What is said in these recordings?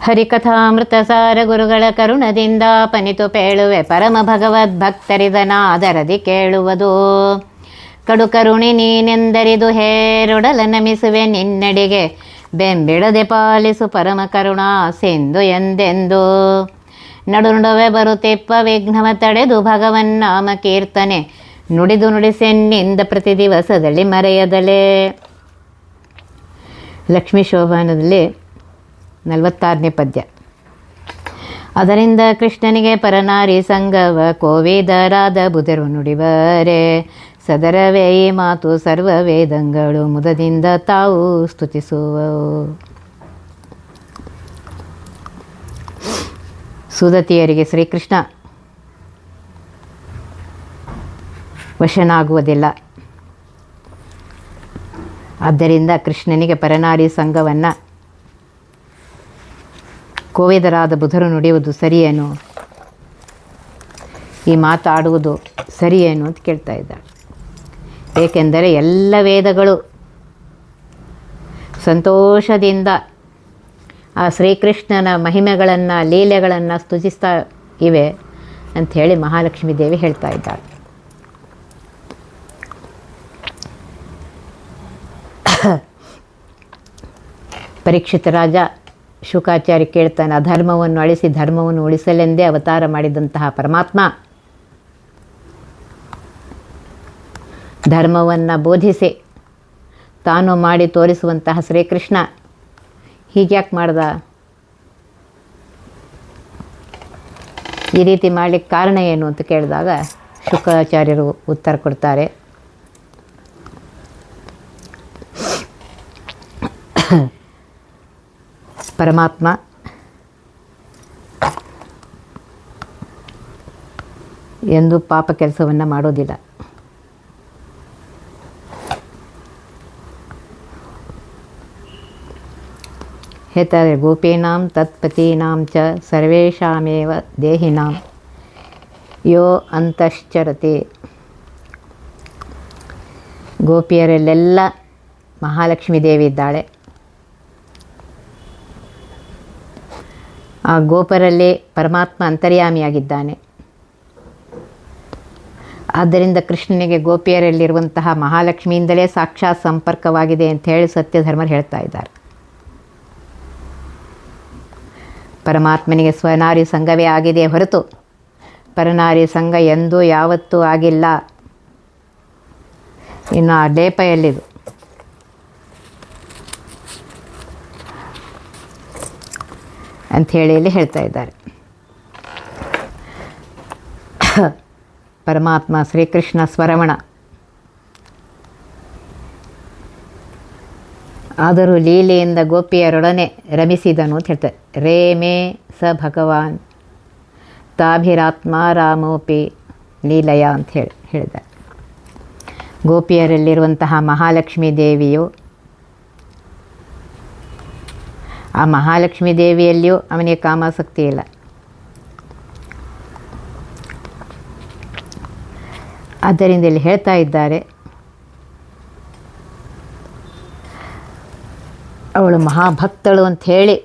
ಹರಿಕಥಾಮೃತಸಾರ ಗುರುಗಳ ಕರುಣದಿಂದ ಪನಿತು ಪೇಳುವೆ ಪರಮ ಭಗವದ್ಭಕ್ತರಿದನಾದರದಿ ಕೇಳುವುದು. ಕಡು ಕರುಣಿ ನೀನೆಂದರಿದು ಹೇರೊಡಲ ನಮಿಸುವೆ ನಿನ್ನಡಿಗೆ, ಬೆಂಬಿಡದೆ ಪಾಲಿಸು ಪರಮ ಕರುಣಾ ಸಿಂಧು ಎಂದೆಂದು. ನಡು ನಡುವೆ ಬರುತ್ತಿಪ್ಪ ವಿಘ್ನವ ತಡೆದು ಭಗವನ್ನಾಮ ಕೀರ್ತನೆ, ನುಡಿದು ನುಡಿಸೆನ್ನಿಂದ ಪ್ರತಿ ದಿವಸದಲ್ಲಿ ಮರೆಯದಲೇ. ಲಕ್ಷ್ಮೀ ಶೋಭಾನದಲ್ಲಿ 46ನೇ ಪದ್ಯ. ಅದರಿಂದ ಕೃಷ್ಣನಿಗೆ ಪರನಾರಿ ಸಂಗವ ಕೋವಿದರಾದ ಬುಧರು ನುಡಿವರೆ, ಸದರವೇ ಈ ಮಾತು ಸರ್ವ ವೇದಂಗಳು ಮುದದಿಂದ ತಾವು ಸ್ತುತಿಸುವವು. ಸುದತಿಯರಿಗೆ ಶ್ರೀಕೃಷ್ಣ ವಶನಾಗುವುದಿಲ್ಲ. ಆದ್ದರಿಂದ ಕೃಷ್ಣನಿಗೆ ಪರನಾರಿ ಸಂಘವನ್ನು ಕೋವಿದರಾದ ಬುಧರು ನುಡಿಯುವುದು ಸರಿಯೇನು, ಈ ಮಾತಾಡುವುದು ಸರಿಯೇನು ಅಂತ ಕೇಳ್ತಾ ಇದ್ದಾಳೆ. ಏಕೆಂದರೆ ಎಲ್ಲ ವೇದಗಳು ಸಂತೋಷದಿಂದ ಆ ಶ್ರೀಕೃಷ್ಣನ ಮಹಿಮೆಗಳನ್ನು ಲೀಲೆಗಳನ್ನು ಸ್ತುತಿಸ್ತಾ ಇವೆ ಅಂಥೇಳಿ ಮಹಾಲಕ್ಷ್ಮೀ ದೇವಿ ಹೇಳ್ತಾ ಇದ್ದಾಳೆ. ಪರೀಕ್ಷಿತ ರಾಜ ಶುಕಾಚಾರ್ಯ ಕೇಳ್ತಾನೆ, ಅಧರ್ಮವನ್ನು ಅಳಿಸಿ ಧರ್ಮವನ್ನು ಉಳಿಸಲೆಂದೇ ಅವತಾರ ಮಾಡಿದಂತಹ ಪರಮಾತ್ಮ ಧರ್ಮವನ್ನು ಬೋಧಿಸಿ ತಾನು ಮಾಡಿ ತೋರಿಸುವಂತಹ ಶ್ರೀಕೃಷ್ಣ ಹೀಗ್ಯಾಕೆ ಮಾಡ್ದ, ಈ ರೀತಿ ಮಾಡಲಿಕ್ಕೆ ಕಾರಣ ಏನು ಅಂತ ಕೇಳಿದಾಗ ಶುಕಾಚಾರ್ಯರು ಉತ್ತರ ಕೊಡ್ತಾರೆ. ಪರಮಾತ್ಮ ಎಂದು ಪಾಪ ಕೆಲಸವನ್ನು ಮಾಡೋದಿಲ್ಲ. ಹೇಳ್ತಾರೆ, ಗೋಪೀನಾಂ ತತ್ಪತೀನಾಂ ಚ ಸರ್ವೇಷಾಮೇವ ದೇಹಿನಾಂ ಯೋ ಅಂತಶ್ಚರತೆ. ಗೋಪಿಯರಲ್ಲೆಲ್ಲ ಮಹಾಲಕ್ಷ್ಮೀ ದೇವಿ ಇದ್ದಾಳೆ. ಆ ಗೋಪರಲ್ಲಿ ಪರಮಾತ್ಮ ಅಂತರ್ಯಾಮಿಯಾಗಿದ್ದಾನೆ. ಆದ್ದರಿಂದ ಕೃಷ್ಣನಿಗೆ ಗೋಪಿಯರಲ್ಲಿರುವಂತಹ ಮಹಾಲಕ್ಷ್ಮಿಯಿಂದಲೇ ಸಾಕ್ಷಾತ್ ಸಂಪರ್ಕವಾಗಿದೆ ಅಂತ ಹೇಳಿ ಸತ್ಯಧರ್ಮರು ಹೇಳ್ತಾ ಇದ್ದಾರೆ. ಪರಮಾತ್ಮನಿಗೆ ಸ್ವನಾರಿ ಸಂಘವೇ ಆಗಿದೆ ಹೊರತು ಪರನಾರಿ ಸಂಘ ಎಂದೂ ಯಾವತ್ತೂ ಆಗಿಲ್ಲ. ಇನ್ನು ಆ ಲೇಪ ಎಲ್ಲಿದು? ಅಂಥೇಳಿ ಇಲ್ಲಿ ಹೇಳ್ತಾ ಇದ್ದಾರೆ. ಪರಮಾತ್ಮ ಶ್ರೀಕೃಷ್ಣ ಸ್ವರಮಣ, ಆದರೂ ಲೀಲೆಯಿಂದ ಗೋಪಿಯರೊಡನೆ ರಮಿಸಿದನು ಅಂತ ಹೇಳ್ತಾರೆ. ರೇಮೇ ಸ ಭಗವಾನ್ ತಾಭಿರಾತ್ಮ ರಾಮೋಪಿ ಲೀಲಯ ಅಂತ ಹೇಳಿದ್ದಾರೆ. ಗೋಪಿಯರಲ್ಲಿರುವಂತಹ ಮಹಾಲಕ್ಷ್ಮೀ ದೇವಿಯು ಆ ಮಹಾಲಕ್ಷ್ಮೀ ದೇವಿಯಲ್ಲಿಯೂ ಅವನಿಗೆ ಕಾಮಾಸಕ್ತಿ ಇಲ್ಲ. ಆದ್ದರಿಂದ ಇಲ್ಲಿ ಹೇಳ್ತಾ ಇದ್ದಾರೆ, ಅವಳು ಮಹಾಭಕ್ತಳು ಅಂಥೇಳಿ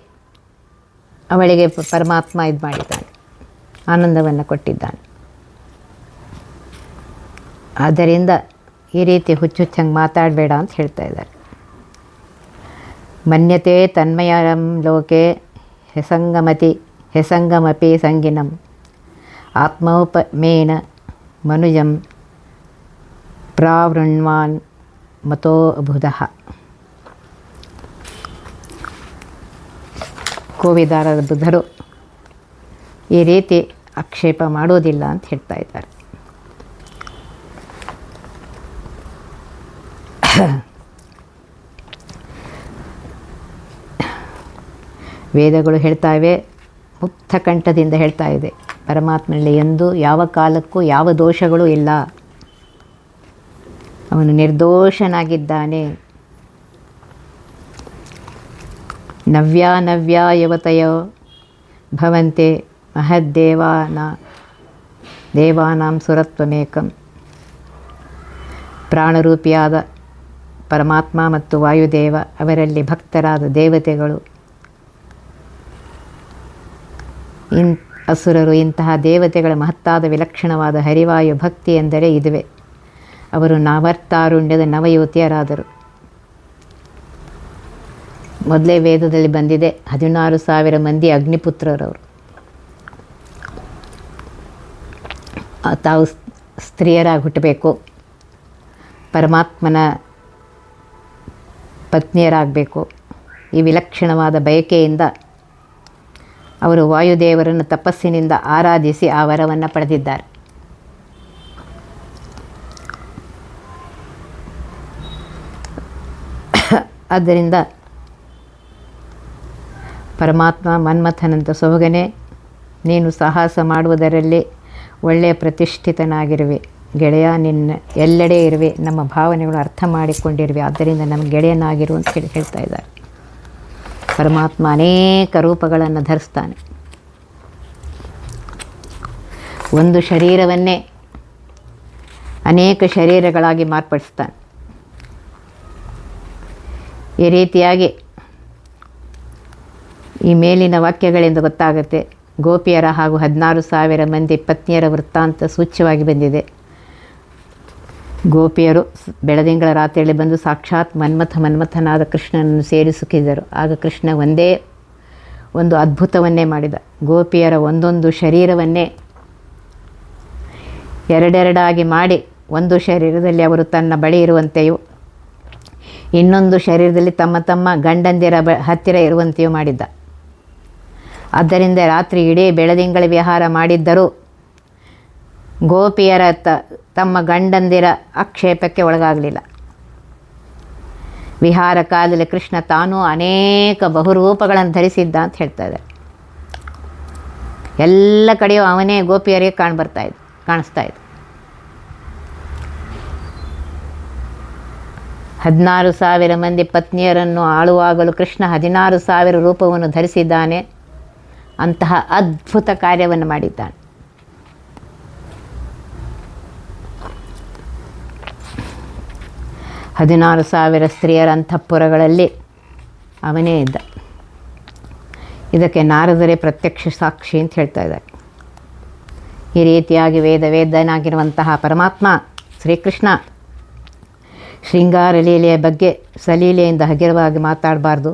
ಅವಳಿಗೆ ಪರಮಾತ್ಮ ಇದು ಮಾಡಿದ್ದಾನೆ, ಆನಂದವನ್ನು ಕೊಟ್ಟಿದ್ದಾನೆ. ಆದ್ದರಿಂದ ಈ ರೀತಿ ಹುಚ್ಚುಚ್ಚಂಗೆ ಮಾತಾಡಬೇಡ ಅಂತ ಹೇಳ್ತಾ ಇದ್ದಾರೆ. ಮನ್ಯತೆ ತನ್ಮಯಂ ಲೋಕೆ ಹೆಸಂಗಮಪಿ ಸಂಗಿನಂ ಆತ್ಮೋಪಮೇನ ಮನುಜಂ ಪ್ರಾವೃಣ್ವಾನ್ ಮತೋ ಅಬುಧಃ. ಕೋವಿದಾರದ ಬುಧರು ಈ ರೀತಿ ಆಕ್ಷೇಪ ಮಾಡೋದಿಲ್ಲ ಅಂತ ಹೇಳ್ತಾ ಇದ್ದಾರೆ. ವೇದಗಳು ಹೇಳ್ತಾ ಇವೆ, ಮುಕ್ತ ಕಂಠದಿಂದ ಹೇಳ್ತಾ ಇದೆ, ಪರಮಾತ್ಮನಲ್ಲಿ ಎಂದೂ ಯಾವ ಕಾಲಕ್ಕೂ ಯಾವ ದೋಷಗಳೂ ಇಲ್ಲ, ಅವನು ನಿರ್ದೋಷನಾಗಿದ್ದಾನೆ. ನವ್ಯ ಯುವತಯೋ ಭವಂತೆ ದೇವಾನಾಂ ಸುರತ್ವಮೇಕಂ. ಪ್ರಾಣರೂಪಿಯಾದ ಪರಮಾತ್ಮ ಮತ್ತು ವಾಯುದೇವ ಅವರಲ್ಲಿ ಭಕ್ತರಾದ ದೇವತೆಗಳು ಅಸುರರು ಇಂತಹ ದೇವತೆಗಳ ಮಹತ್ತಾದ ವಿಲಕ್ಷಣವಾದ ಹರಿವಾಯು ಭಕ್ತಿ ಎಂದರೆ ಇದುವೆ. ಅವರು ನವತಾರುಣ್ಯದ ನವಯುವತಿಯರಾದರು. ಮೊದಲೇ ವೇದದಲ್ಲಿ ಬಂದಿದೆ, 16,000 ಮಂದಿ ಅಗ್ನಿಪುತ್ರರವರು. ತಾವು ಸ್ತ್ರೀಯರಾಗಿ ಹುಟ್ಟಬೇಕು, ಪರಮಾತ್ಮನ ಪತ್ನಿಯರಾಗಬೇಕು. ಈ ವಿಲಕ್ಷಣವಾದ ಬಯಕೆಯಿಂದ ಅವರು ವಾಯುದೇವರನ್ನು ತಪಸ್ಸಿನಿಂದ ಆರಾಧಿಸಿ ಆ ವರವನ್ನು ಪಡೆದಿದ್ದಾರೆ. ಆದ್ದರಿಂದ ಪರಮಾತ್ಮ ಮನ್ಮಥನಂತ ಸೊಬಗನೆ, ನೀನು ಸಾಹಸ ಮಾಡುವುದರಲ್ಲಿ ಒಳ್ಳೆಯ ಪ್ರತಿಷ್ಠಿತನಾಗಿರುವೆ ಗೆಳೆಯ, ನಿನ್ನ ಎಲ್ಲೆಡೆ ಇರುವೆ, ನಮ್ಮ ಭಾವನೆಗಳು ಅರ್ಥ ಮಾಡಿಕೊಂಡಿರುವೆ, ಆದ್ದರಿಂದ ನಮ್ಮ ಗೆಳೆಯನಾಗಿರು ಅಂತ ಹೇಳ್ತಾ ಇದ್ದಾರೆ. ಪರಮಾತ್ಮ ಅನೇಕ ರೂಪಗಳನ್ನು ಧರಿಸ್ತಾನೆ. ಒಂದು ಶರೀರವನ್ನೇ ಅನೇಕ ಶರೀರಗಳಾಗಿ ಮಾರ್ಪಡಿಸ್ತಾನೆ. ಈ ರೀತಿಯಾಗಿ ಈ ಮೇಲಿನ ವಾಕ್ಯಗಳಿಂದ ಗೊತ್ತಾಗುತ್ತೆ, ಗೋಪಿಯರ ಹಾಗೂ 16,000 ಮಂದಿ ಪತ್ನಿಯರ ವೃತ್ತಾಂತ ಸೂಚ್ಯವಾಗಿ ಬಂದಿದೆ. ಗೋಪಿಯರು ಬೆಳದಿಂಗಳ ರಾತ್ರಿಯಲ್ಲಿ ಬಂದು ಸಾಕ್ಷಾತ್ ಮನ್ಮಥನಾದ ಕೃಷ್ಣನನ್ನು ಸೇರಿಸುತ್ತಿದ್ದರು. ಆಗ ಕೃಷ್ಣ ಒಂದೇ ಒಂದು ಅದ್ಭುತವನ್ನೇ ಮಾಡಿದ. ಗೋಪಿಯರ ಒಂದೊಂದು ಶರೀರವನ್ನೇ ಎರಡೆರಡಾಗಿ ಮಾಡಿ, ಒಂದು ಶರೀರದಲ್ಲಿ ಅವರು ತನ್ನ ಬಳಿ ಇರುವಂತೆಯೂ ಇನ್ನೊಂದು ಶರೀರದಲ್ಲಿ ತಮ್ಮ ತಮ್ಮ ಗಂಡಂದಿರ ಹತ್ತಿರ ಇರುವಂತೆಯೂ ಮಾಡಿದ್ದ. ಆದ್ದರಿಂದ ರಾತ್ರಿ ಇಡೀ ಬೆಳದಿಂಗಳ ವಿಹಾರ ಮಾಡಿದ್ದರೂ ಗೋಪಿಯರ ತಮ್ಮ ಗಂಡಂದಿರ ಆಕ್ಷೇಪಕ್ಕೆ ಒಳಗಾಗಲಿಲ್ಲ. ವಿಹಾರ ಕಾಲದಲ್ಲಿ ಕೃಷ್ಣ ತಾನೂ ಅನೇಕ ಬಹುರೂಪಗಳನ್ನು ಧರಿಸಿದ್ದ ಅಂತ ಹೇಳ್ತಾ ಇದ್ದಾರೆ. ಎಲ್ಲ ಕಡೆಯೂ ಅವನೇ ಗೋಪಿಯರಿಗೆ ಕಾಣಿಸ್ತಾ ಇದ್ದ. 16,000 ಮಂದಿ ಪತ್ನಿಯರನ್ನು ಆಳುವಾಗಲೂ ಕೃಷ್ಣ 16,000 ರೂಪವನ್ನು ಧರಿಸಿದ್ದಾನೆ. ಅಂತಹ ಅದ್ಭುತ ಕಾರ್ಯವನ್ನು ಮಾಡಿದ್ದಾನೆ. ಹದಿನಾರು 16,000 ಸ್ತ್ರೀಯರ ಅಂತಃಪುರಗಳಲ್ಲಿ ಅವನೇ ಇದ್ದ. ಇದಕ್ಕೆ ನಾರದರೇ ಪ್ರತ್ಯಕ್ಷ ಸಾಕ್ಷಿ ಅಂತ ಹೇಳ್ತಾ ಇದ್ದಾರೆ. ಈ ರೀತಿಯಾಗಿ ವೇದನಾಗಿರುವಂತಹ ಪರಮಾತ್ಮ ಶ್ರೀಕೃಷ್ಣ ಶೃಂಗಾರ ಲೀಲೆಯ ಬಗ್ಗೆ ಸಲೀಲೆಯಿಂದ ಹಗುರವಾಗಿ ಮಾತಾಡಬಾರ್ದು,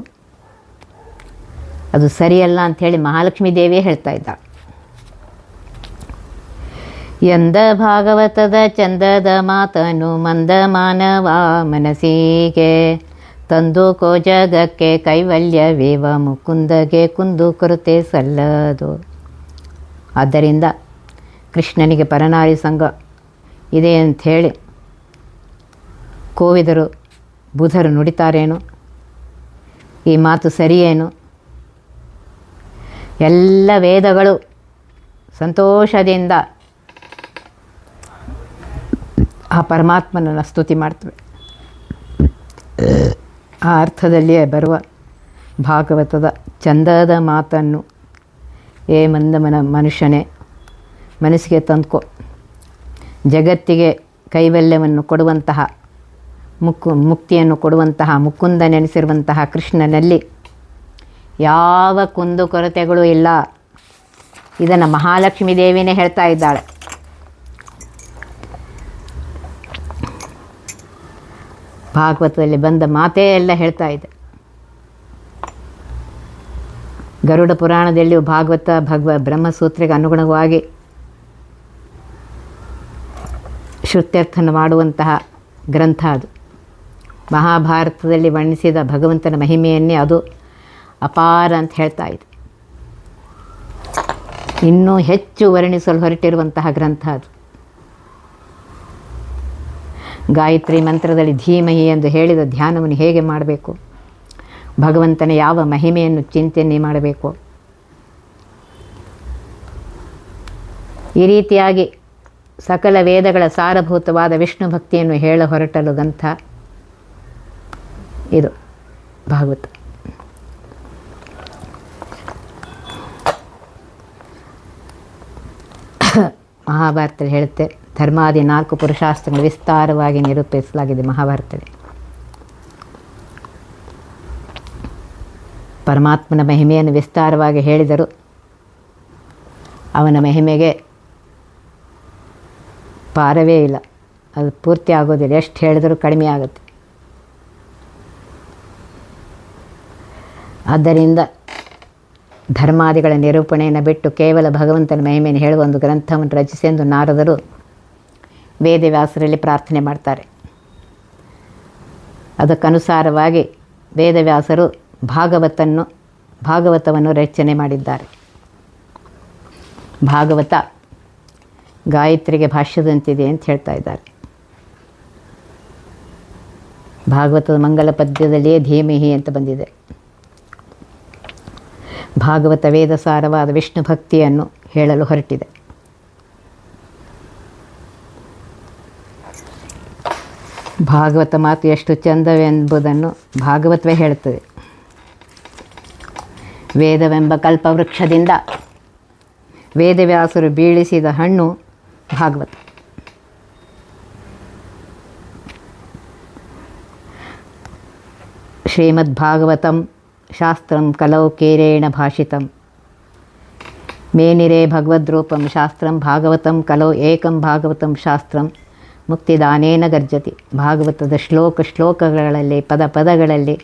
ಅದು ಸರಿಯಲ್ಲ ಅಂಥೇಳಿ ಮಹಾಲಕ್ಷ್ಮೀ ದೇವಿಯೇ ಹೇಳ್ತಾ ಇದ್ದಾಳೆ. ಎಂದ ಭಾಗವತದ ಚಂದದ ಮಾತನು ಮಂದ ಮಾನವ ಮನಸ್ಸಿಗೆ ತಂದು ಕೋ ಜಗಕ್ಕೆ ಕೈವಲ್ಯವೇವ ಮುಕುಂದಗೆ ಕುಂದು ಕೊರತೆ ಸಲ್ಲದು. ಆದ್ದರಿಂದ ಕೃಷ್ಣನಿಗೆ ಪರನಾರಿ ಸಂಘ ಇದೆ ಅಂಥೇಳಿ ಕೋವಿದರು ಬುಧರು ನುಡಿತಾರೇನು? ಈ ಮಾತು ಸರಿಯೇನು? ಎಲ್ಲ ವೇದಗಳು ಸಂತೋಷದಿಂದ ಆ ಪರಮಾತ್ಮನನ್ನು ಸ್ತುತಿ ಮಾಡ್ತವೆ. ಆ ಅರ್ಥದಲ್ಲಿಯೇ ಬರುವ ಭಾಗವತದ ಚಂದದ ಮಾತನ್ನು ಮಂದ ಮನುಷ್ಯನೇ ಮನಸ್ಸಿಗೆ ತಂದ್ಕೊ. ಜಗತ್ತಿಗೆ ಕೈವಲ್ಯವನ್ನು ಕೊಡುವಂತಹ ಮುಕ್ತಿಯನ್ನು ಕೊಡುವಂತಹ ಮುಕುಂದ ನೆನೆಸಿರುವಂತಹ ಕೃಷ್ಣನಲ್ಲಿ ಯಾವ ಕುಂದು ಕೊರತೆಗಳೂ ಇಲ್ಲ. ಇದನ್ನು ಮಹಾಲಕ್ಷ್ಮೀ ದೇವಿನೇ ಹೇಳ್ತಾ ಇದ್ದಾಳೆ. ಭಾಗವತದಲ್ಲಿ ಬಂದ ಮಾತೇ ಎಲ್ಲ ಹೇಳ್ತಾ ಇದೆ. ಗರುಡ ಪುರಾಣದಲ್ಲಿಯೂ ಭಾಗವತ ಬ್ರಹ್ಮಸೂತ್ರಿಗೆ ಅನುಗುಣವಾಗಿ ಶ್ರುತ್ಯರ್ಥನ ಮಾಡುವಂತಹ ಗ್ರಂಥ ಅದು. ಮಹಾಭಾರತದಲ್ಲಿ ವರ್ಣಿಸಿದ ಭಗವಂತನ ಮಹಿಮೆಯನ್ನೇ ಅದು ಅಪಾರ ಅಂತ ಹೇಳ್ತಾ ಇದೆ. ಇನ್ನೂ ಹೆಚ್ಚು ವರ್ಣಿಸಲು ಹೊರಟಿರುವಂತಹ ಗ್ರಂಥ ಅದು. ಗಾಯತ್ರಿ ಮಂತ್ರದಲ್ಲಿ ಧೀಮಹಿ ಎಂದು ಹೇಳಿದ ಧ್ಯಾನವನ್ನು ಹೇಗೆ ಮಾಡಬೇಕು, ಭಗವಂತನ ಯಾವ ಮಹಿಮೆಯನ್ನು ಚಿಂತನೆ ಮಾಡಬೇಕು, ಈ ರೀತಿಯಾಗಿ ಸಕಲ ವೇದಗಳ ಸಾರಭೂತವಾದ ವಿಷ್ಣು ಭಕ್ತಿಯನ್ನು ಹೇಳ ಹೊರಟಲು ಗ್ರಂಥ ಇದು ಭಾಗವತ. ಮಹಾಭಾರತದಲ್ಲಿ ಹೇಳುತ್ತೆ, ಧರ್ಮಾದಿ 4 ಪುರುಷಾರ್ಥಗಳು ವಿಸ್ತಾರವಾಗಿ ನಿರೂಪಿಸಲಾಗಿದೆ ಮಹಾಭಾರತದಲ್ಲಿ. ಪರಮಾತ್ಮನ ಮಹಿಮೆಯನ್ನು ವಿಸ್ತಾರವಾಗಿ ಹೇಳಿದರು. ಅವನ ಮಹಿಮೆಗೆ ಪಾರವೇ ಇಲ್ಲ. ಅದು ಪೂರ್ತಿ ಆಗೋದಿಲ್ಲ, ಎಷ್ಟು ಹೇಳಿದರೂ ಕಡಿಮೆ ಆಗುತ್ತೆ. ಆದ್ದರಿಂದ ಧರ್ಮಾದಿಗಳ ನಿರೂಪಣೆಯನ್ನು ಬಿಟ್ಟು ಕೇವಲ ಭಗವಂತನ ಮಹಿಮೆಯನ್ನು ಹೇಳುವ ಒಂದು ಗ್ರಂಥವನ್ನು ರಚಿಸೆಂದು ನಾರದರು ವೇದವ್ಯಾಸರಲ್ಲಿ ಪ್ರಾರ್ಥನೆ ಮಾಡ್ತಾರೆ. ಅದಕ್ಕನುಸಾರವಾಗಿ ವೇದವ್ಯಾಸರು ಭಾಗವತವನ್ನು ರಚನೆ ಮಾಡಿದ್ದಾರೆ. ಭಾಗವತ ಗಾಯತ್ರಿಗೆ ಭಾಷ್ಯದಂತಿದೆ ಅಂತ ಹೇಳ್ತಾ ಇದ್ದಾರೆ. ಭಾಗವತದ ಮಂಗಲ ಪದ್ಯದಲ್ಲಿಯೇ ಧೀಮಿಹಿ ಅಂತ ಬಂದಿದೆ. ಭಾಗವತ ವೇದಸಾರವಾದ ವಿಷ್ಣು ಭಕ್ತಿಯನ್ನು ಹೇಳಲು ಹೊರಟಿದೆ. ಭಾಗವತ ಮಾತು ಎಷ್ಟು ಚಂದವೆಂಬುದನ್ನು ಭಾಗವತವೇ ಹೇಳುತ್ತದೆ. ವೇದವೆಂಬ ಕಲ್ಪವೃಕ್ಷದಿಂದ ವೇದವ್ಯಾಸರು ಬೀಳಿಸಿದ ಹಣ್ಣು ಭಾಗವತ. ಶ್ರೀಮದ್ಭಾಗವತಂ ಶಾಸ್ತ್ರಂ ಕಲೌ ಕೇರೇಣ ಭಾಷಿತಂ ಮೇನಿರೇ ಭಗವದ್ರೂಪಂ ಶಾಸ್ತ್ರಂ ಭಾಗವತಂ ಕಲೌ ಏಕಂ ಭಾಗವತಂ ಶಾಸ್ತ್ರಂ ಮುಕ್ತಿದಾನೇನ ಗರ್ಜತಿ. ಭಾಗವತದ ಶ್ಲೋಕಗಳಲ್ಲಿ ಪದಗಳಲ್ಲಿ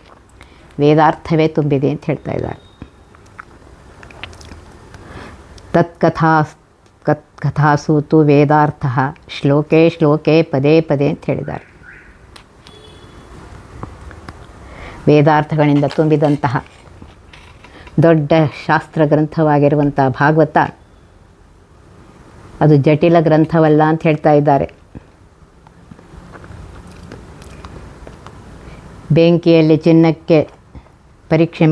ವೇದಾರ್ಥವೇ ತುಂಬಿದೆ ಅಂತ ಹೇಳ್ತಾ ಇದ್ದಾರೆ. ಕಥಾಸೂತು ವೇದಾರ್ಥ ಶ್ಲೋಕೆ ಪದೇ ಅಂತ ಹೇಳಿದ್ದಾರೆ. ವೇದಾರ್ಥಗಳಿಂದ ತುಂಬಿದಂತಹ ದೊಡ್ಡ ಶಾಸ್ತ್ರ ಗ್ರಂಥವಾಗಿರುವಂತಹ ಭಾಗವತ ಅದು ಜಟಿಲ ಗ್ರಂಥವಲ್ಲ ಅಂತ ಹೇಳ್ತಾ ಇದ್ದಾರೆ. ಬೆಂಕಿಯಲ್ಲಿ ಚಿನ್ನಕ್ಕೆ ಪರೀಕ್ಷೆ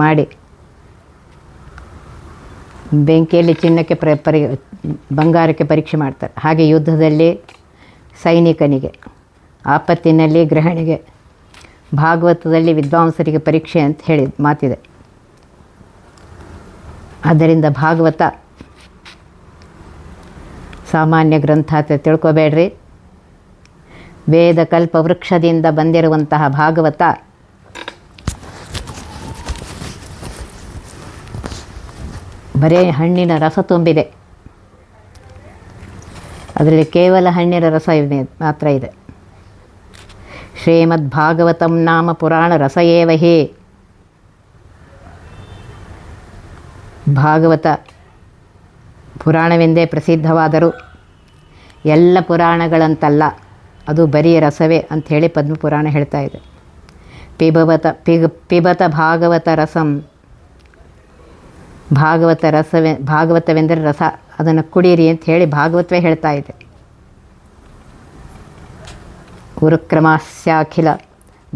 ಮಾಡಿ ಬೆಂಕಿಯಲ್ಲಿ ಚಿನ್ನಕ್ಕೆ ಬಂಗಾರಕ್ಕೆ ಪರೀಕ್ಷೆ ಮಾಡ್ತಾರೆ. ಹಾಗೆ ಯುದ್ಧದಲ್ಲಿ ಸೈನಿಕನಿಗೆ, ಆಪತ್ತಿನಲ್ಲಿ ಗೃಹಿಣಿಗೆ, ಭಾಗವತದಲ್ಲಿ ವಿದ್ವಾಂಸರಿಗೆ ಪರೀಕ್ಷೆ ಅಂತ ಹೇಳಿ ಮಾತಿದೆ. ಆದ್ದರಿಂದ ಭಾಗವತ ಸಾಮಾನ್ಯ ಗ್ರಂಥ ಅಂತ ತಿಳ್ಕೊಬೇಡ್ರಿ. ವೇದ ಕಲ್ಪ ವೃಕ್ಷದಿಂದ ಬಂದಿರುವಂತಹ ಭಾಗವತ ಬರೇ ಹಣ್ಣಿನ ರಸ ತುಂಬಿದೆ. ಅದರಲ್ಲಿ ಕೇವಲ ಹಣ್ಣಿನ ರಸ ಮಾತ್ರ ಇದೆ. ಶ್ರೀಮದ್ಭಾಗವತಂ ನಾಮ ಪುರಾಣ ರಸ ಏವ ಹಿ. ಭಾಗವತ ಪುರಾಣವೆಂದೇ ಪ್ರಸಿದ್ಧವಾದರೂ ಎಲ್ಲ ಪುರಾಣಗಳಂತಲ್ಲ, ಅದು ಬರೀ ರಸವೇ ಅಂಥೇಳಿ ಪದ್ಮಪುರಾಣ ಹೇಳ್ತಾ ಇದೆ. ಪಿಬತ ಭಾಗವತ ರಸಂ. ಭಾಗವತವೆಂದರೆ ರಸ, ಅದನ್ನು ಕುಡೀರಿ ಅಂತ ಹೇಳಿ ಭಾಗವತವೇ ಹೇಳ್ತಾ ಇದೆ. ಗುರುಕ್ರಮಾಸ್ಯಾಖಿಲ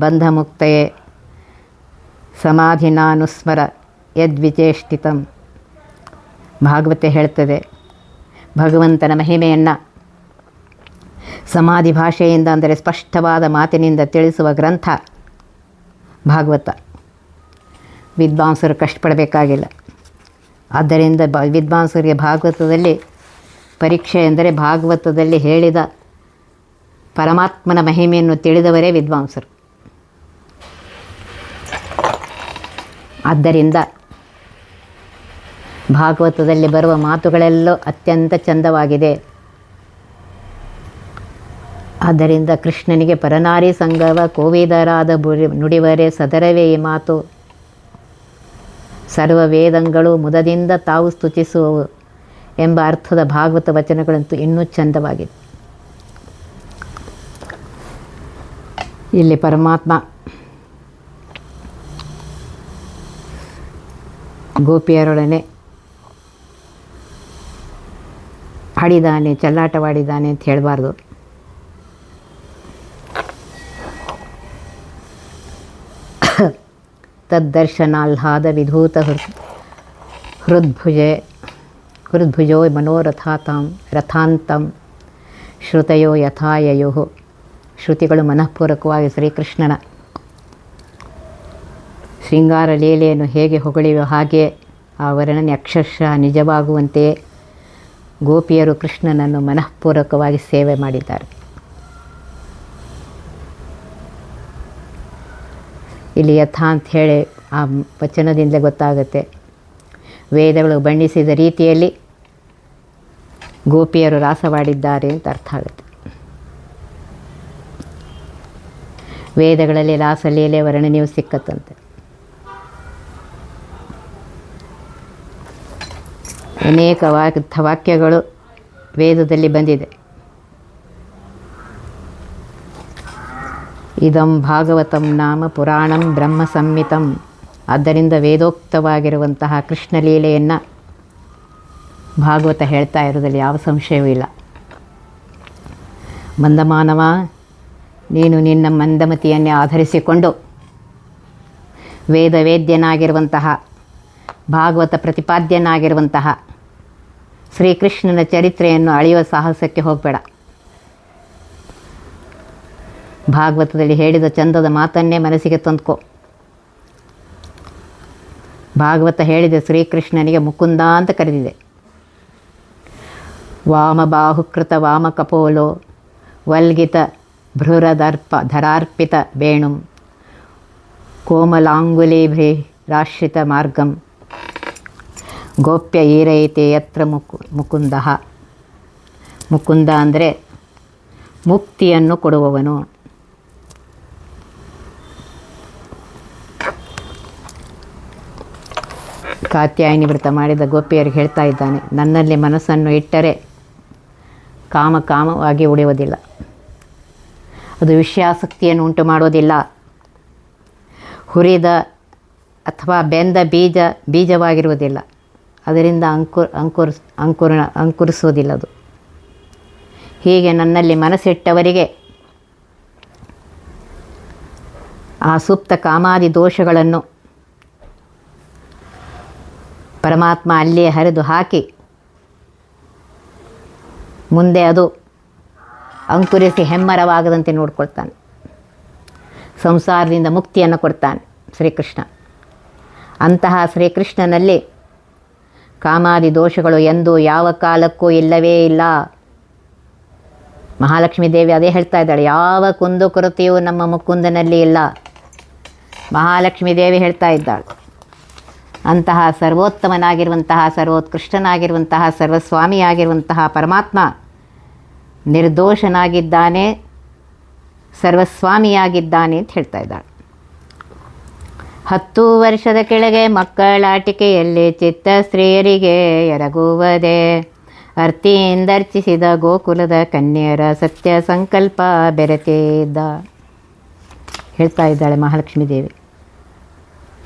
ಬಂಧಮುಕ್ತಯೇ ಸಮಾಧಿನಾನುಸ್ಮರ ಯದ್ವಿಚೇಷ್ಟಿತಂ. ಭಾಗವತ ಹೇಳ್ತದೆ ಭಗವಂತನ ಮಹಿಮೆಯನ್ನು ಸಮಾಧಿ ಭಾಷೆಯಿಂದ, ಅಂದರೆ ಸ್ಪಷ್ಟವಾದ ಮಾತಿನಿಂದ ತಿಳಿಸುವ ಗ್ರಂಥ ಭಾಗವತ. ವಿದ್ವಾಂಸರು ಕಷ್ಟಪಡಬೇಕಾಗಿಲ್ಲ. ಆದ್ದರಿಂದ ವಿದ್ವಾಂಸರಿಗೆ ಭಾಗವತದಲ್ಲಿ ಪರೀಕ್ಷೆ ಎಂದರೆ ಭಾಗವತದಲ್ಲಿ ಹೇಳಿದ ಪರಮಾತ್ಮನ ಮಹಿಮೆಯನ್ನು ತಿಳಿದವರೇ ವಿದ್ವಾಂಸರು. ಆದ್ದರಿಂದ ಭಾಗವತದಲ್ಲಿ ಬರುವ ಮಾತುಗಳೆಲ್ಲೋ ಅತ್ಯಂತ ಚಂದವಾಗಿದೆ. ಆದ್ದರಿಂದ ಕೃಷ್ಣನಿಗೆ ಪರನಾರಿ ಸಂಗವ ಕೋವಿದರಾದ ನುಡಿವರೆ ಸದರವೇ ಈ ಮಾತು. ಸರ್ವ ವೇದಂಗಳು ಮುದದಿಂದ ತಾವು ಸ್ತುತಿಸುವವು ಎಂಬ ಅರ್ಥದ ಭಾಗವತ ವಚನಗಳಂತೂ ಇನ್ನೂ ಚಂದವಾಗಿದೆ. ಇಲ್ಲಿ ಪರಮಾತ್ಮ ಗೋಪಿಯರೊಡನೆ ಆಡಿದಾನೆ, ಚೆಲ್ಲಾಟವಾಡಿದ್ದಾನೆ ಅಂತ ಹೇಳಬಾರ್ದು. ತದ್ದರ್ಶನಾಹ್ಲಾದ ವಿಧೂತ ಹೃದ್ಭುಜೋ ರಥಾಂತಂ ಶ್ರುತಯೋ ಯಥಾಯಯೋ. ಶ್ರುತಿಗಳು ಮನಃಪೂರ್ವಕವಾಗಿ ಶ್ರೀಕೃಷ್ಣನ ಶೃಂಗಾರ ಲೀಲೆಯನ್ನು ಹೇಗೆ ಹೊಗಳಿವೆಯೋ ಹಾಗೆಯೇ ಆ ವರ್ಣನೆ ಅಕ್ಷರಶಃ ನಿಜವಾಗುವಂತೆಯೇ ಗೋಪಿಯರು ಕೃಷ್ಣನನ್ನು ಮನಃಪೂರ್ವಕವಾಗಿ ಸೇವೆ ಮಾಡಿದ್ದಾರೆ. ಇಲ್ಲಿ ಯಥಾ ಅಂತ ಹೇಳಿ ಆ ವಚನದಿಂದ ಗೊತ್ತಾಗುತ್ತೆ. ವೇದಗಳು ಬಣ್ಣಿಸಿದ ರೀತಿಯಲ್ಲಿ ಗೋಪಿಯರು ರಾಸವಾಡಿದ್ದಾರೆ ಅಂತ ಅರ್ಥ ಆಗುತ್ತೆ. ವೇದಗಳಲ್ಲಿ ರಾಸಲೀಲೆ ವರ್ಣನೆಯೂ ಸಿಕ್ಕತ್ತಂತೆ. ಅನೇಕ ವಾಕ್ಯಗಳು ವೇದದಲ್ಲಿ ಬಂದಿದೆ. ಇದಂ ಭಾಗವತಂ ನಾಮ ಪುರಾಣಂ ಬ್ರಹ್ಮ ಸಂಹಿತಂ. ಆದ್ದರಿಂದ ವೇದೋಕ್ತವಾಗಿರುವಂತಹ ಕೃಷ್ಣಲೀಲೆಯನ್ನು ಭಾಗವತ ಹೇಳ್ತಾ ಇರೋದ್ರಲ್ಲಿ ಯಾವ ಸಂಶಯವೂ ಇಲ್ಲ. ಮಂದಮಾನವ, ನೀನು ನಿನ್ನ ಮಂದಮತಿಯನ್ನೇ ಆಧರಿಸಿಕೊಂಡು ವೇದವೇದ್ಯನಾಗಿರುವಂತಹ ಭಾಗವತ ಪ್ರತಿಪಾದ್ಯನಾಗಿರುವಂತಹ ಶ್ರೀಕೃಷ್ಣನ ಚರಿತ್ರೆಯನ್ನು ಅಳೆಯುವ ಸಾಹಸಕ್ಕೆ ಹೋಗಬೇಡ. ಭಾಗವತದಲ್ಲಿ ಹೇಳಿದ ಚಂದದ ಮಾತನ್ನೇ ಮನಸ್ಸಿಗೆ ತಂದ್ಕೋ. ಭಾಗವತ ಹೇಳಿದ ಶ್ರೀಕೃಷ್ಣನಿಗೆ ಮುಕುಂದ ಅಂತ ಕರೆದಿದೆ. ವಾಮಬಾಹುಕೃತ ವಾಮಕಪೋಲೋ ವಲ್ಗಿತ ಧರಾರ್ಪಿತ ವೇಣುಂ ಕೋಮಲಾಂಗುಲೀಭ್ರಾಶ್ರಿತ ಮಾರ್ಗಂ ಗೋಪ್ಯ ಈರೈತೆ ಯತ್ರ ಮುಕುಂದ. ಮುಕುಂದ ಅಂದರೆ ಮುಕ್ತಿಯನ್ನು ಕೊಡುವವನು. ಕಾತ್ಯಾಯಿನಿ ವ್ರತ ಮಾಡಿದ ಗೋಪಿಯರಿಗೆ ಹೇಳ್ತಾ ಇದ್ದಾನೆ, ನನ್ನಲ್ಲಿ ಮನಸ್ಸನ್ನು ಇಟ್ಟರೆ ಕಾಮವಾಗಿ ಉಳಿಯುವುದಿಲ್ಲ, ಅದು ವಿಷಯಾಸಕ್ತಿಯನ್ನು ಉಂಟು ಮಾಡುವುದಿಲ್ಲ. ಹುರಿದ ಅಥವಾ ಬೆಂದ ಬೀಜವಾಗಿರುವುದಿಲ್ಲ, ಅದರಿಂದ ಅಂಕುರಿಸುವುದಿಲ್ಲ ಅದು. ಹೀಗೆ ನನ್ನಲ್ಲಿ ಮನಸ್ಸಿಟ್ಟವರಿಗೆ ಆ ಸುಪ್ತ ಕಾಮಾದಿ ದೋಷಗಳನ್ನು ಪರಮಾತ್ಮ ಅಲ್ಲಿಯೇ ಹರಿದು ಹಾಕಿ ಮುಂದೆ ಅದು ಅಂಕುರಿಸಿ ಹೆಮ್ಮರವಾಗದಂತೆ ನೋಡ್ಕೊಳ್ತಾನೆ. ಸಂಸಾರದಿಂದ ಮುಕ್ತಿಯನ್ನು ಕೊಡ್ತಾನೆ ಶ್ರೀಕೃಷ್ಣ. ಅಂತಹ ಶ್ರೀಕೃಷ್ಣನಲ್ಲಿ ಕಾಮಾದಿ ದೋಷಗಳು ಎಂದೂ ಯಾವ ಕಾಲಕ್ಕೂ ಇಲ್ಲವೇ ಇಲ್ಲ. ಮಹಾಲಕ್ಷ್ಮೀ ದೇವಿ ಅದೇ ಹೇಳ್ತಾ ಇದ್ದಾಳೆ, ಯಾವ ಕುಂದು ಕೊರತೆಯೂ ನಮ್ಮ ಮುಕುಂದನಲ್ಲಿ ಇಲ್ಲ. ಮಹಾಲಕ್ಷ್ಮೀ ದೇವಿ ಹೇಳ್ತಾ ಇದ್ದಾಳೆ, ಅಂತಹ ಸರ್ವೋತ್ತಮನಾಗಿರುವಂತಹ ಸರ್ವೋತ್ಕೃಷ್ಟನಾಗಿರುವಂತಹ ಸರ್ವಸ್ವಾಮಿಯಾಗಿರುವಂತಹ ಪರಮಾತ್ಮ ನಿರ್ದೋಷನಾಗಿದ್ದಾನೆ, ಸರ್ವಸ್ವಾಮಿಯಾಗಿದ್ದಾನೆ ಅಂತ ಹೇಳ್ತಾ ಇದ್ದಾಳೆ. 10 ವರ್ಷದ ಕೆಳಗೆ ಮಕ್ಕಳಾಟಿಕೆಯಲ್ಲಿ ಚಿತ್ತ ಸ್ತ್ರೀಯರಿಗೆ ಎರಗುವುದೇ ಅರ್ತಿಯಿಂದರ್ಚಿಸಿದ ಗೋಕುಲದ ಕನ್ಯರ ಸತ್ಯ ಸಂಕಲ್ಪ ಬೆರೆತಿದ್ದ ಹೇಳ್ತಾ ಇದ್ದಾಳೆ ಮಹಾಲಕ್ಷ್ಮೀ ದೇವಿ.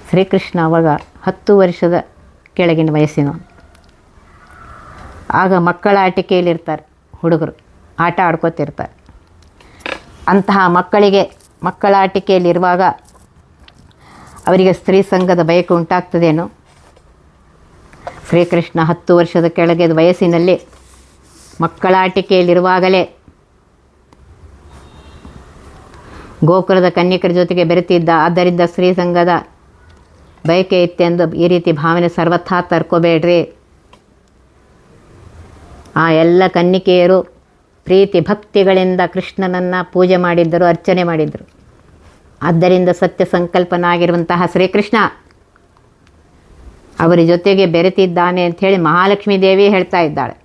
ಶ್ರೀಕೃಷ್ಣ ಆವಾಗ 10 ವರ್ಷದ ಕೆಳಗಿನ ವಯಸ್ಸಿನ. ಆಗ ಮಕ್ಕಳ ಆಟಿಕೆಯಲ್ಲಿರ್ತಾರೆ ಹುಡುಗರು, ಆಟ ಆಡ್ಕೋತಿರ್ತಾರೆ. ಅಂತಹ ಮಕ್ಕಳ ಆಟಿಕೆಯಲ್ಲಿರುವಾಗ ಅವರಿಗೆ ಸ್ತ್ರೀ ಸಂಘದ ಬಯಕೆ ಉಂಟಾಗ್ತದೇನೋ. ಶ್ರೀಕೃಷ್ಣ 10 ವರ್ಷದ ಕೆಳಗೆ ವಯಸ್ಸಿನಲ್ಲಿ ಮಕ್ಕಳ ಆಟಿಕೆಯಲ್ಲಿರುವಾಗಲೇ ಗೋಕುಲದ ಕನ್ಯಕರ ಜೊತೆಗೆ ಬೆರೆತಿದ್ದ. ಆದ್ದರಿಂದ ಸ್ತ್ರೀ ಸಂಘದ ಬಯಕೆ ಇತ್ತೆಂದು ಈ ರೀತಿ ಭಾವನೆ ಸರ್ವಥಾ ತರ್ಕೋಬೇಡ್ರಿ. ಆ ಎಲ್ಲ ಕನ್ನಿಕೆಯರು ಪ್ರೀತಿ ಭಕ್ತಿಗಳಿಂದ ಕೃಷ್ಣನನ್ನು ಪೂಜೆ ಮಾಡಿದ್ದರು, ಅರ್ಚನೆ ಮಾಡಿದರು. ಆದ್ದರಿಂದ ಸತ್ಯ ಸಂಕಲ್ಪನಾಗಿರುವಂತಹ ಶ್ರೀಕೃಷ್ಣ ಅವರ ಜೊತೆಗೆ ಬೆರೆತಿದ್ದಾನೆ ಅಂಥೇಳಿ ಮಹಾಲಕ್ಷ್ಮೀ ದೇವಿ ಹೇಳ್ತಾ ಇದ್ದಾಳೆ.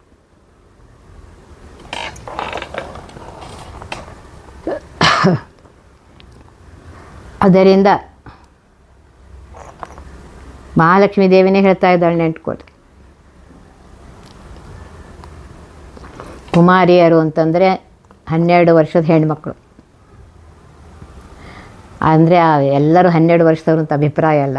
ಅದರಿಂದ ಮಹಾಲಕ್ಷ್ಮೀ ದೇವಿನೇ ಹೇಳ್ತಾ ಇದ್ದಾಳೆ, ನೆಂಟ್ಕೊಳ್ರಿ. ಕುಮಾರಿಯರು ಅಂತಂದರೆ 12 ವರ್ಷದ ಹೆಣ್ಮಕ್ಳು. ಅಂದರೆ ಎಲ್ಲರೂ 12 ವರ್ಷದವರು ಅಂತ ಅಭಿಪ್ರಾಯ ಅಲ್ಲ.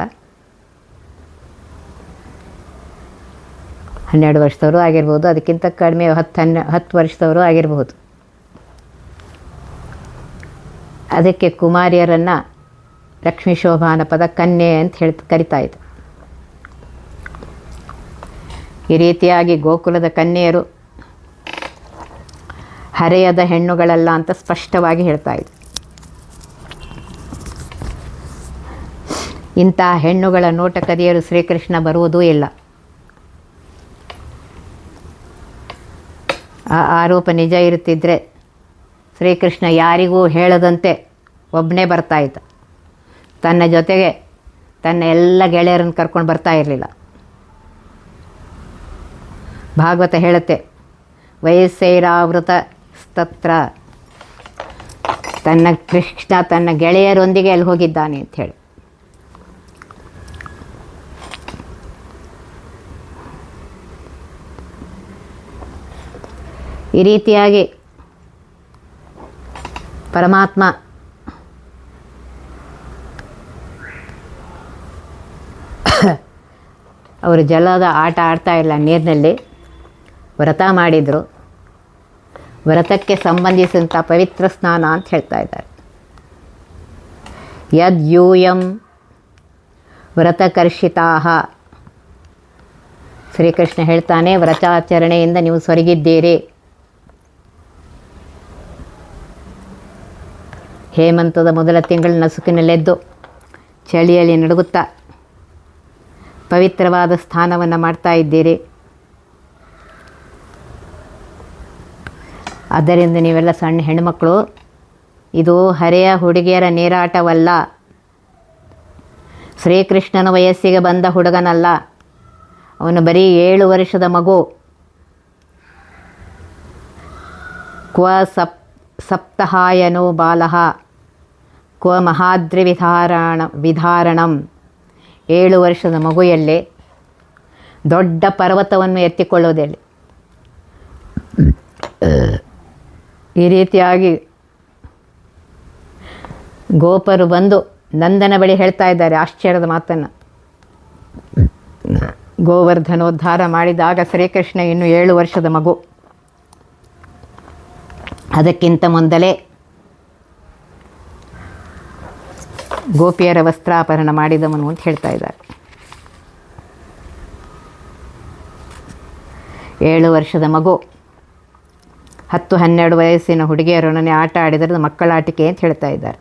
12 ವರ್ಷದವರು ಆಗಿರ್ಬೋದು, ಅದಕ್ಕಿಂತ ಕಡಿಮೆ 10 ವರ್ಷದವರು ಆಗಿರಬಹುದು. ಅದಕ್ಕೆ ಕುಮಾರಿಯರನ್ನು ಲಕ್ಷ್ಮೀ ಶೋಭಾನಪದ ಕನ್ಯೆ ಅಂತ ಕರಿತಾ ಇದ್ರು. ಈ ರೀತಿಯಾಗಿ ಗೋಕುಲದ ಕನ್ಯೆಯರು ಹರೆಯದ ಹೆಣ್ಣುಗಳಲ್ಲ ಅಂತ ಸ್ಪಷ್ಟವಾಗಿ ಹೇಳ್ತಾ ಇದ್ರು. ಇಂಥ ಹೆಣ್ಣುಗಳ ನೋಟ ಕದಿಯರು ಶ್ರೀಕೃಷ್ಣ ಬರುವುದೂ ಇಲ್ಲ. ಆ ಆರೋಪ ನಿಜ ಇರುತ್ತಿದ್ದರೆ ಶ್ರೀಕೃಷ್ಣ ಯಾರಿಗೂ ಹೇಳದಂತೆ ಒಬ್ಬನೇ ಬರ್ತಾ ಇದ್ದ. ತನ್ನ ಜೊತೆಗೆ ತನ್ನ ಎಲ್ಲ ಗೆಳೆಯರನ್ನು ಕರ್ಕೊಂಡು ಬರ್ತಾ ಇರಲಿಲ್ಲ. ಭಾಗವತ ಹೇಳುತ್ತೆ, ವಯಸ್ಸೈರಾವೃತಸ್ತತ್ರ. ಕೃಷ್ಣ ತನ್ನ ಗೆಳೆಯರೊಂದಿಗೆ ಅಲ್ಲಿ ಹೋಗಿದ್ದಾನೆ ಅಂಥೇಳಿ. ಈ ರೀತಿಯಾಗಿ ಪರಮಾತ್ಮ ಅವರು ಜಲದ ಆಟ ಆಡ್ತಾ ಇಲ್ಲ, ನೀರಿನಲ್ಲಿ ವ್ರತ ಮಾಡಿದರು. ವ್ರತಕ್ಕೆ ಸಂಬಂಧಿಸಿದಂಥ ಪವಿತ್ರ ಸ್ನಾನ ಅಂತ ಹೇಳ್ತಾ ಇದ್ದಾರೆ. ಯದ್ ಯೂಯಂ ವ್ರತಕರ್ಷಿತಾ. ಶ್ರೀಕೃಷ್ಣ ಹೇಳ್ತಾನೆ, ವ್ರತಾಚರಣೆಯಿಂದ ನೀವು ಸೊರಗಿದ್ದೀರಿ. ಹೇಮಂತದ ಮೊದಲ ತಿಂಗಳ ನಸುಕಿನಲ್ಲೆದ್ದು ಚಳಿಯಲ್ಲಿ ನಡುಗುತ್ತಾ ಪವಿತ್ರವಾದ ಸ್ನಾನವನ್ನು ಮಾಡ್ತಾ ಇದ್ದೀರಿ. ಆದ್ದರಿಂದ ನೀವೆಲ್ಲ ಸಣ್ಣ ಹೆಣ್ಣುಮಕ್ಕಳು, ಇದು ಹರೆಯ ಹುಡುಗಿಯರ ನೀರಾಟವಲ್ಲ. ಶ್ರೀಕೃಷ್ಣನ ವಯಸ್ಸಿಗೆ ಬಂದ ಹುಡುಗನಲ್ಲ, ಅವನು ಬರೀ 7 ವರ್ಷದ ಮಗು. ಕ್ವ ಸಪ್ತಹಾಯನೋ ಬಾಲಃ ಕ್ವ ಮಹಾದ್ರಿ ವಿಧಾರಣಂ. 7 ವರ್ಷದ ಮಗುಯಲ್ಲಿ ದೊಡ್ಡ ಪರ್ವತವನ್ನು ಎತ್ತಿಕೊಳ್ಳೋದೆಲ್ಲಿ. ಈ ರೀತಿಯಾಗಿ ಗೋಪರು ಬಂದು ನಂದನ ಬಳಿ ಹೇಳ್ತಾ ಇದ್ದಾರೆ ಆಶ್ಚರ್ಯದ ಮಾತನ್ನು. ಗೋವರ್ಧನೋದ್ಧಾರ ಮಾಡಿದಾಗ ಶ್ರೀಕೃಷ್ಣ ಇನ್ನು 7 ವರ್ಷದ ಮಗು. ಅದಕ್ಕಿಂತ ಮೊದಲೇ ಗೋಪಿಯರ ವಸ್ತ್ರಾಪರಣ ಮಾಡಿದವನು ಅಂತ ಹೇಳ್ತಾ ಇದ್ದಾರೆ. 7 ವರ್ಷದ ಮಗು 10-12 ವಯಸ್ಸಿನ ಹುಡುಗಿಯರೊಡನೆ ಆಟ ಆಡಿದರೆ ಮಕ್ಕಳಾಟಿಕೆ ಅಂತ ಹೇಳ್ತಾ ಇದ್ದಾರೆ.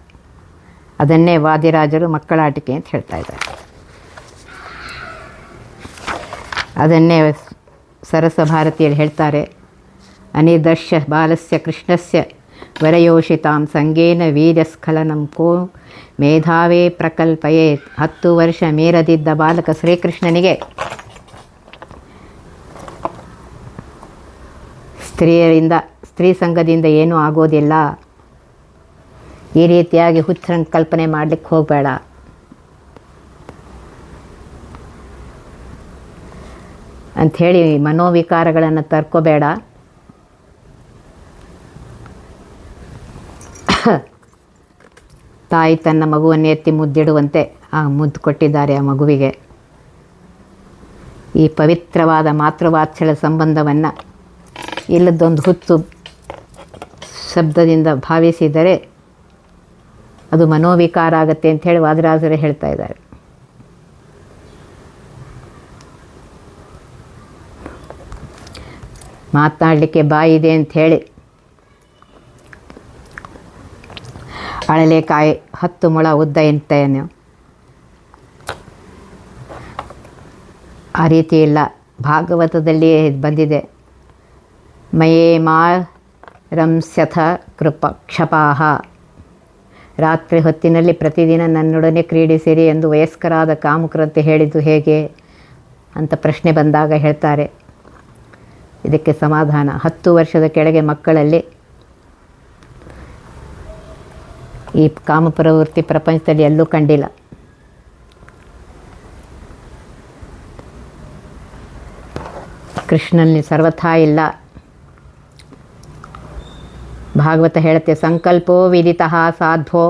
ಅದನ್ನೇ ವಾದಿರಾಜರು ಮಕ್ಕಳಾಟಿಕೆ ಅಂತ ಹೇಳ್ತಾ ಇದ್ದಾರೆ. ಅದನ್ನೇ ಸರಸ ಭಾರತಿಯಲ್ಲಿ ಹೇಳ್ತಾರೆ, ಅನಿದರ್ಶ ಬಾಲಸ್ಯ ಕೃಷ್ಣಸ್ಯ ವರಯೋಷಿತಾಂ ಸಂಗೇನ ವೀರ್ಯಸ್ಖಲನಂ ಕೋ ಮೇಧಾವೇ ಪ್ರಕಲ್ಪಯೇತ್. 10 ವರ್ಷ ಮೀರದಿದ್ದ ಬಾಲಕ ಶ್ರೀಕೃಷ್ಣನಿಗೆ ಸ್ತ್ರೀ ಸಂಘದಿಂದ ಏನೂ ಆಗೋದಿಲ್ಲ. ಈ ರೀತಿಯಾಗಿ ಹುಚ್ಚರಂಗೆ ಕಲ್ಪನೆ ಮಾಡಲಿಕ್ಕೆ ಹೋಗಬೇಡ. ಅಂಥೇಳಿ ಮನೋವಿಕಾರಗಳನ್ನು ತರ್ಕೋಬೇಡ. ತಾಯಿ ತನ್ನ ಮಗುವನ್ನು ಎತ್ತಿ ಮುದ್ದಿಡುವಂತೆ ಆ ಮುದ್ದು ಕೊಟ್ಟಿದ್ದಾರೆ ಆ ಮಗುವಿಗೆ. ಈ ಪವಿತ್ರವಾದ ಮಾತೃವಾತ್ಸಲ್ಯ ಸಂಬಂಧವನ್ನು ಇಲ್ಲದೊಂದು ಹುತ್ತು ಶಬ್ದದಿಂದ ಭಾವಿಸಿದರೆ ಅದು ಮನೋವಿಕಾರ ಆಗುತ್ತೆ ಅಂಥೇಳಿ ವಾದಿರಾಜರೇ ಹೇಳ್ತಾ ಇದ್ದಾರೆ. ಮಾತನಾಡಲಿಕ್ಕೆ ಬಾಯಿದೆ ಅಂಥೇಳಿ ಅಳಲೆಕಾಯಿ 10 ಮೊಳ ಉದ್ದ ಎಂಟೇನು ಆ ರೀತಿ ಇಲ್ಲ. ಭಾಗವತದಲ್ಲಿ ಬಂದಿದೆ, ಮಯೇ ಮಾ ರಂಸ್ಯಥ ಕ್ಷಪಾಹ. ರಾತ್ರಿ ಹೊತ್ತಿನಲ್ಲಿ ಪ್ರತಿದಿನ ನನ್ನೊಡನೆ ಕ್ರೀಡಿಸಿರಿ ಎಂದು ವಯಸ್ಕರಾದ ಕಾಮುಕರಂತೆ ಹೇಳಿದ್ದು ಹೇಗೆ ಅಂತ ಪ್ರಶ್ನೆ ಬಂದಾಗ ಹೇಳ್ತಾರೆ. ಇದಕ್ಕೆ ಸಮಾಧಾನ, 10 ವರ್ಷದ ಕೆಳಗೆ ಮಕ್ಕಳಲ್ಲಿ ಈ ಕಾಮಪ್ರವೃತ್ತಿ ಪ್ರಪಂಚದಲ್ಲಿ ಎಲ್ಲೂ ಕಂಡಿಲ್ಲ. ಕೃಷ್ಣನಲ್ಲಿ ಸರ್ವಥಾ ಇಲ್ಲ. ಭಾಗವತ ಹೇಳುತ್ತೆ, ಸಂಕಲ್ಪೋ ವಿದಿತಃ ಸಾಧ್ವೋ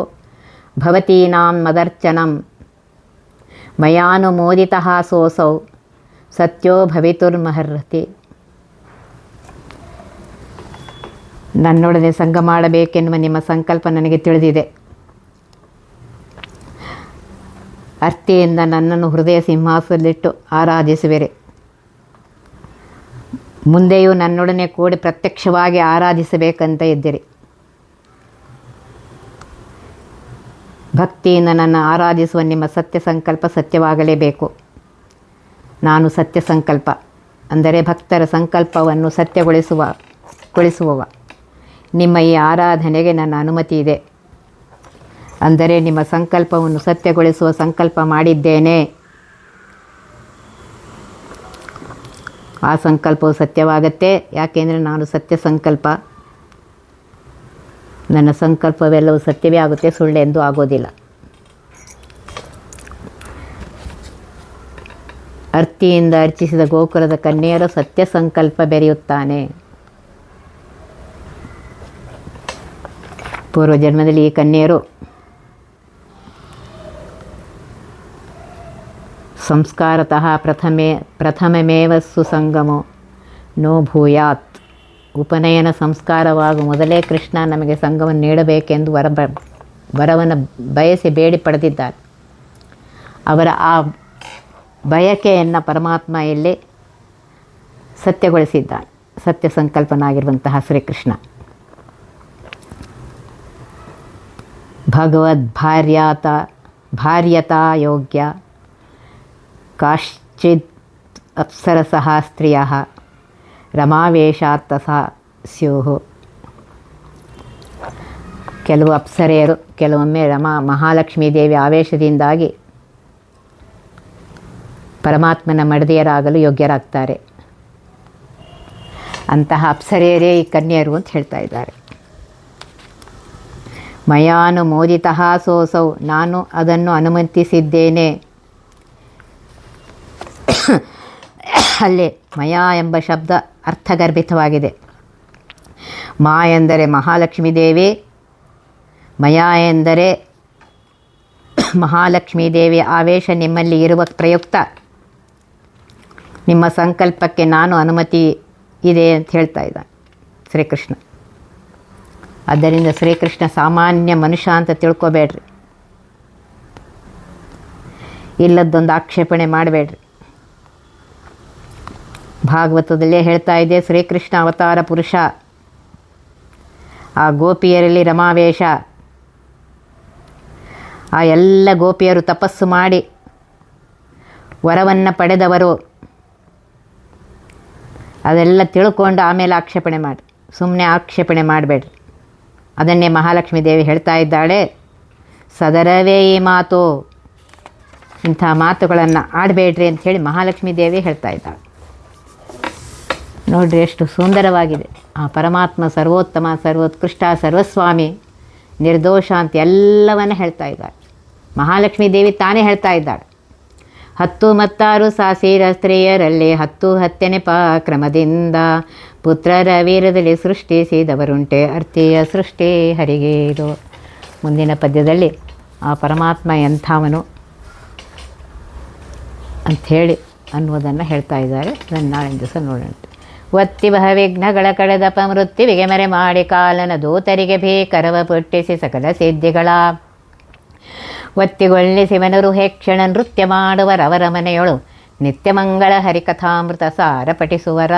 ಭವತೀನಾಂ ಮದರ್ಚನಂ ಮಯಾನುಮೋದಿತಃ ಸೋಸೌ ಸತ್ಯೋ ಭವಿತುರ್ಮಹರ್ಹತಿ. ನನ್ನೊಡನೆ ಸಂಘ ಮಾಡಬೇಕೆನ್ನುವ ನಿಮ್ಮ ಸಂಕಲ್ಪ ನನಗೆ ತಿಳಿದಿದೆ. ಅರ್ತಿಯಿಂದ ನನ್ನನ್ನು ಹೃದಯ ಸಿಂಹಾಸನದಲ್ಲಿಟ್ಟು ಆರಾಧಿಸುವಿರಿ. ಮುಂದೆಯೂ ನನ್ನೊಡನೆ ಕೂಡಿ ಪ್ರತ್ಯಕ್ಷವಾಗಿ ಆರಾಧಿಸಬೇಕಂತ ಇದ್ದೀರಿ. ಭಕ್ತಿಯಿಂದ ನನ್ನ ಆರಾಧಿಸುವ ನಿಮ್ಮ ಸತ್ಯ ಸಂಕಲ್ಪ ಸತ್ಯವಾಗಲೇಬೇಕು. ನಾನು ಸತ್ಯ ಸಂಕಲ್ಪ ಅಂದರೆ ಭಕ್ತರ ಸಂಕಲ್ಪವನ್ನು ಸತ್ಯಗೊಳಿಸುವವ. ನಿಮ್ಮ ಈ ಆರಾಧನೆಗೆ ನನ್ನ ಅನುಮತಿ ಇದೆ. ಅಂದರೆ ನಿಮ್ಮ ಸಂಕಲ್ಪವನ್ನು ಸತ್ಯಗೊಳಿಸುವ ಸಂಕಲ್ಪ ಮಾಡಿದ್ದೇನೆ. ಆ ಸಂಕಲ್ಪವು ಸತ್ಯವಾಗತ್ತೆ. ಯಾಕೆಂದರೆ ನಾನು ಸತ್ಯ ಸಂಕಲ್ಪ, ನನ್ನ ಸಂಕಲ್ಪವೆಲ್ಲವೂ ಸತ್ಯವೇ ಆಗುತ್ತೆ, ಸುಳ್ಳೆಂದು ಆಗೋದಿಲ್ಲ. ಅರ್ತಿಯಿಂದ ಅರ್ಚಿಸಿದ ಗೋಕುಲದ ಕನ್ಯೆಯರು ಸತ್ಯ ಸಂಕಲ್ಪ ಬೆರೆಯುತ್ತಾನೆ. ಪೂರ್ವಜನ್ಮದಲ್ಲಿ ಈ ಕನ್ಯೆಯರು ಸಂಸ್ಕಾರತಃ ಪ್ರಥಮಮೇವ ಸುಸಂಗಮೋ ನೋ ಭೂಯಾತ್. ಉಪನಯನ ಸಂಸ್ಕಾರವಾಗುವ ಮೊದಲೇ ಕೃಷ್ಣ ನಮಗೆ ಸಂಘವನ್ನು ನೀಡಬೇಕೆಂದು ವರವನ್ನು ಬಯಸಿ ಬೇಡಿ ಪಡೆದಿದ್ದಾರೆ. ಅವರ ಆ ಬಯಕೆಯನ್ನು ಪರಮಾತ್ಮ ಇಲ್ಲಿ ಸತ್ಯಗೊಳಿಸಿದ್ದಾನೆ. ಸತ್ಯ ಸಂಕಲ್ಪನಾಗಿರುವಂತಹ ಶ್ರೀಕೃಷ್ಣ ಭಗವದ್ ಭಾರ್ಯತಾ ಯೋಗ್ಯ ಕಾಶ್ಚಿದ್ ಅಪ್ಸರಸಃ ಸ್ತ್ರೀಯಃ ರಮಾವೇಶಾತ್ತಸಾ ಸ್ಯುಃ. ಕೆಲವು ಅಪ್ಸರೆಯರು ಕೆಲವೊಮ್ಮೆ ಮಹಾಲಕ್ಷ್ಮೀ ದೇವಿ ಆವೇಶದಿಂದಾಗಿ ಪರಮಾತ್ಮನ ಮಡದಿಯರಾಗಲು ಯೋಗ್ಯರಾಗ್ತಾರೆ. ಅಂತಹ ಅಪ್ಸರೆಯರೇ ಈ ಕನ್ಯರು ಅಂತ ಹೇಳ್ತಾ ಇದ್ದಾರೆ. ಮಯಾನುಮೋದಿತಃ ಸೋಸೌ, ನಾನು ಅದನ್ನು ಅನುಮತಿಸಿದ್ದೇನೆ. ಅಲ್ಲಿ ಮಯಾ ಎಂಬ ಶಬ್ದ ಅರ್ಥಗರ್ಭಿತವಾಗಿದೆ. ಮಾ ಎಂದರೆ ಮಹಾಲಕ್ಷ್ಮೀ ದೇವಿ, ಮಯಾ ಎಂದರೆ ಮಹಾಲಕ್ಷ್ಮೀ ದೇವಿಯ ಆವೇಶ ನಿಮ್ಮಲ್ಲಿ ಇರುವ ಪ್ರಯುಕ್ತ ನಿಮ್ಮ ಸಂಕಲ್ಪಕ್ಕೆ ನಾನು ಅನುಮತಿ ಇದೆ ಅಂತ ಹೇಳ್ತಾ ಇದ್ದಾನೆ ಶ್ರೀಕೃಷ್ಣ. ಆದ್ದರಿಂದ ಶ್ರೀಕೃಷ್ಣ ಸಾಮಾನ್ಯ ಮನುಷ್ಯ ಅಂತ ತಿಳ್ಕೊಬೇಡ್ರಿ, ಇಲ್ಲದ್ದೊಂದು ಆಕ್ಷೇಪಣೆ ಮಾಡಬೇಡ್ರಿ. ಭಾಗವತದಲ್ಲೇ ಹೇಳ್ತಾ ಇದೆ, ಶ್ರೀಕೃಷ್ಣ ಅವತಾರ ಪುರುಷ. ಆ ಗೋಪಿಯರಲ್ಲಿ ರಮಾವೇಶ. ಆ ಎಲ್ಲ ಗೋಪಿಯರು ತಪಸ್ಸು ಮಾಡಿ ವರವನ್ನು ಪಡೆದವರು. ಅದೆಲ್ಲ ತಿಳ್ಕೊಂಡು ಆಮೇಲೆ ಆಕ್ಷೇಪಣೆ ಮಾಡಿ, ಸುಮ್ಮನೆ ಆಕ್ಷೇಪಣೆ ಮಾಡಬೇಡ್ರಿ. ಅದನ್ನೇ ಮಹಾಲಕ್ಷ್ಮೀ ದೇವಿ ಹೇಳ್ತಾ ಇದ್ದಾಳೆ, ಸದರವೇ ಈ ಮಾತು, ಇಂಥ ಮಾತುಗಳನ್ನು ಆಡಬೇಡ್ರಿ ಅಂಥೇಳಿ ಮಹಾಲಕ್ಷ್ಮೀ ದೇವಿ ಹೇಳ್ತಾ ಇದ್ದಾಳೆ. ನೋಡ್ರಿ ಎಷ್ಟು ಸುಂದರವಾಗಿದೆ. ಆ ಪರಮಾತ್ಮ ಸರ್ವೋತ್ತಮ, ಸರ್ವೋತ್ಕೃಷ್ಟ, ಸರ್ವಸ್ವಾಮಿ, ನಿರ್ದೋಷ ಅಂತ ಎಲ್ಲವನ್ನ ಹೇಳ್ತಾ ಇದ್ದಾಳೆ. ಮಹಾಲಕ್ಷ್ಮೀ ದೇವಿ ತಾನೇ ಹೇಳ್ತಾ ಇದ್ದಾಳೆ, 10 ಮತ್ತಾರು ಸಾಸಿರ ಸ್ತ್ರೀಯರಲ್ಲಿ 10 ಕ್ರಮದಿಂದ ಪುತ್ರರ ವೀರದಲ್ಲಿ ಸೃಷ್ಟಿಸಿದವರುಂಟೆ, ಅರ್ತಿಯ ಸೃಷ್ಟಿ ಹರಿಗೇದು. ಮುಂದಿನ ಪದ್ಯದಲ್ಲಿ ಆ ಪರಮಾತ್ಮ ಎಂಥವನು ಅಂಥೇಳಿ ಅನ್ನೋದನ್ನು ಹೇಳ್ತಾ ಇದ್ದಾರೆ. ಅದನ್ನು ನಾಳಿನ ದಿವಸ ನೋಡೋಣ. ಒತ್ತಿ ಬಹ ವಿಘ್ನಗಳ ಕಳೆದಪ ಮೃತ್ಯುವಿಗೆ ಮರೆ ಮಾಡಿ ಕಾಲನ ದೂತರಿಗೆ ಭೀಕರವ ಪುಟ್ಟಿಸಿ ಸಕಲ ಸಿದ್ಧಿಗಳ ಒತ್ತಿಗೊಳ್ಳಿಸಿವನರು ಹೇಕ್ಷಣ ನೃತ್ಯ ಮಾಡುವರವರ ಮನೆಯೊಳು ನಿತ್ಯಮಂಗಳ ಹರಿಕಥಾಮೃತ ಸಾರ ಪಠಿಸುವರ.